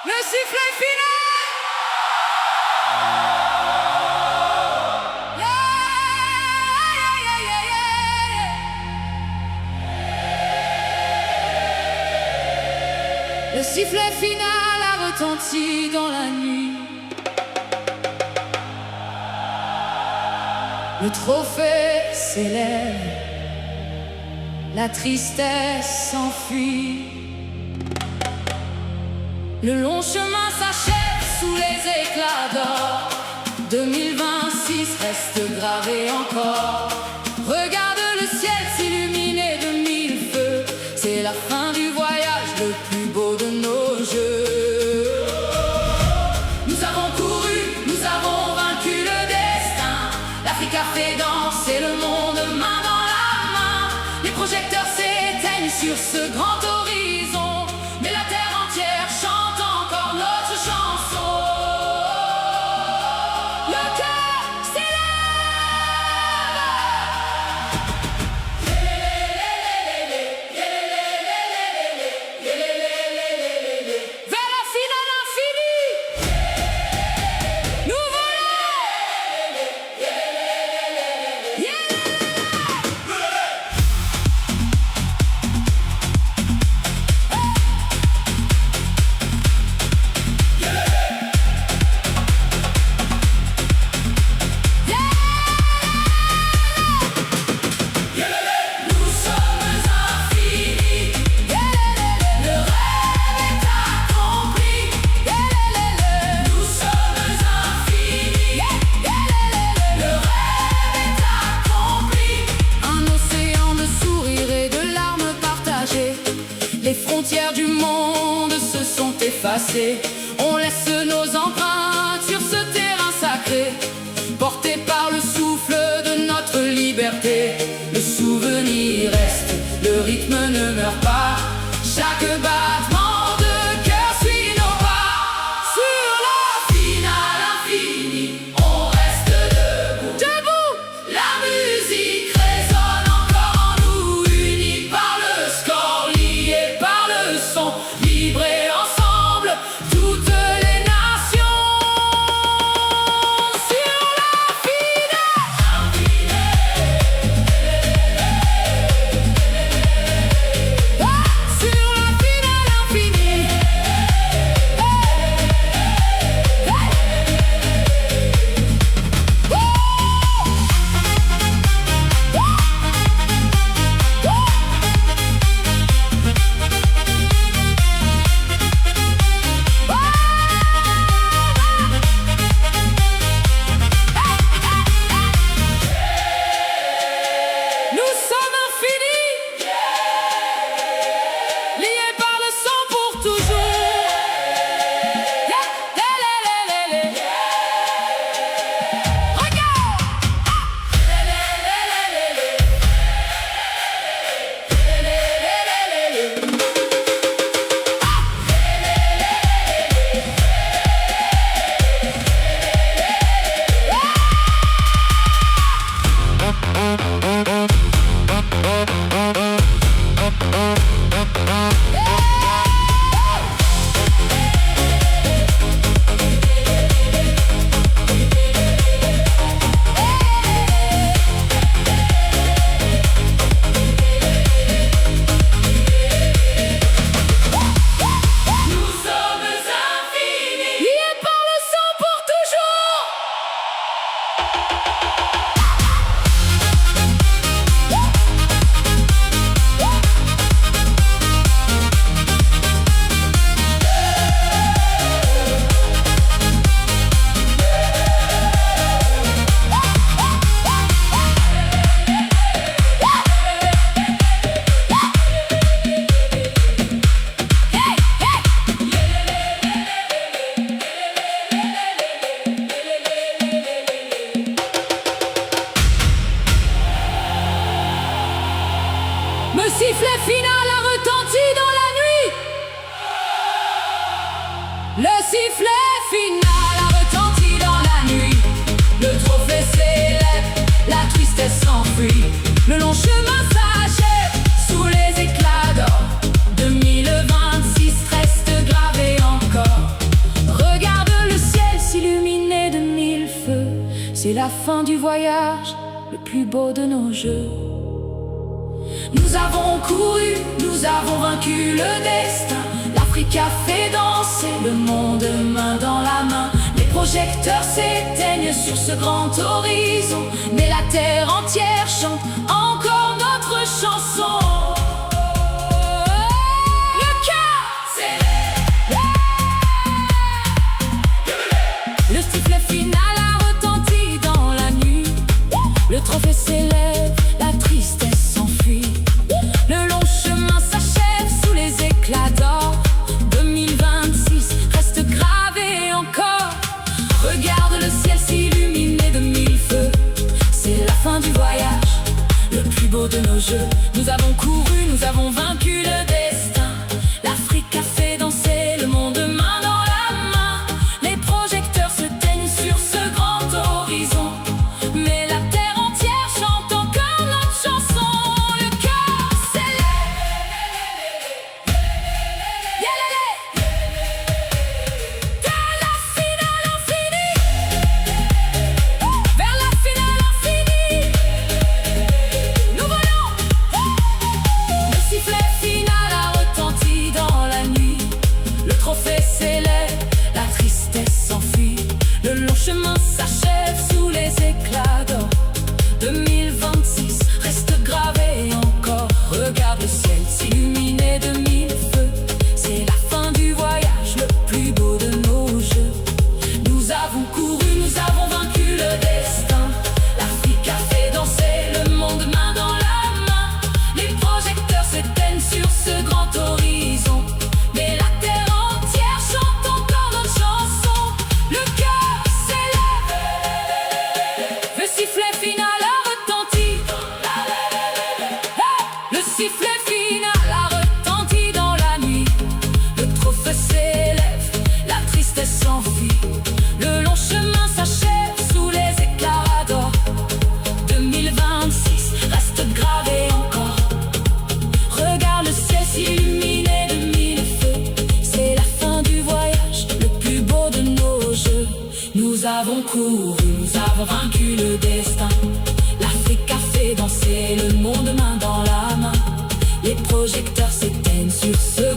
Le sifflet final. Yeah, yeah, yeah, yeah. Le sifflet final a retenti dans la nuit. Le trophée s'élève, la tristesse s'enfuit. Le long chemin s'achève sous les éclats d'or. 2026 reste gravé encore. Regarde le ciel s'illuminer de mille feux. C'est la fin du voyage, le plus beau de nos jeux. Nous avons couru, nous avons vaincu le destin. L'Afrique a fait danser le monde main dans la main. Les projecteurs s'éteignent sur ce grand horizon, mais la terre entière chante encore notre chanson. Le cœur s'élève vers la finale infinie. Nous volons. Nous sommes infinis. Le rêve est accompli. Nous sommes infinis. Le rêve est accompli. Un océan de sourires et de larmes partagées. Les frontières du monde se sont effacées. On laisse nos empreintes sur ce terrain sacré, porté par le souffle de notre liberté. Le souvenir reste, le rythme ne meurt pas. Chaque battement de cœur suit nos pas. Sur la finale infinie, on reste debout. Debout. La musique résonne encore en nous, unis par le score, liés par le son, vibrer ensemble toutes les nations. Sur la finale sur la finale infinie. Nous sommes infinis, liés par le sang pour toujours. Regarde. Nous sommes infinis, liés par le sang pour toujours. Le sifflet final a retenti dans la nuit. Le sifflet final a retenti dans la nuit. Le trophée s'élève, la tristesse s'enfuit. Le long chemin s'achève sous les éclats d'or. 2026 reste gravé encore. la fin du voyage, le plus beau de nos jeux. Nous avons couru, nous avons vaincu le destin. L'Afrique a fait danser le monde main dans la main. Les projecteurs s'éteignent sur ce grand horizon, mais la terre entière chante encore notre chanson. Le cœur s'élève. Le sifflet final a retenti dans la nuit. Le trophée s'élève, la tristesse s'enfuit. Le long chemin s'achève sous les éclats d'or. 2026 reste gravé encore. Regarde le ciel s'illuminer de mille feux. C'est la fin du voyage, le plus beau de nos jeux. Nous avons couru, nous avons vaincu le destin. L'Afrique a fait danser le monde main dans la main. Les projecteurs se teignent sur ce grand horizon, mais la terre entière chante encore notre chanson. Le cœur s'élève. De la finale infinie, vers la finale infinie, nous volons. Le sifflet final a retenti dans la nuit. Le trophée s'élève, la tristesse s'enfuit. Le long chemin s'achève sous les éclats d'or. 2026 reste gravé encore. Regarde le ciel s'illuminer de mille feux. C'est la fin du voyage, le plus beau de nos jeux. Nous avons couru, nous avons vaincu le destin. L'Afrique a fait danser le monde main dans la main. Les projecteurs s'éteignent sur ce grand horizon, mais la terre entière chante encore notre chanson. Le cœur s'élève. Le sifflet final a retenti. Le sifflet final a retenti dans la nuit. Le trophée s'élève, la tristesse s'enfuit. Le long chemin s'achève sous les éclats d'or. 2026 reste gravé encore. Regarde le ciel s'illuminer de mille feux. C'est la fin du voyage, le plus beau de nos jeux. Nous avons couru, nous avons vaincu le destin. L'Afrique a fait danser le monde main dans la main. Les projecteurs s'éteignent sur ce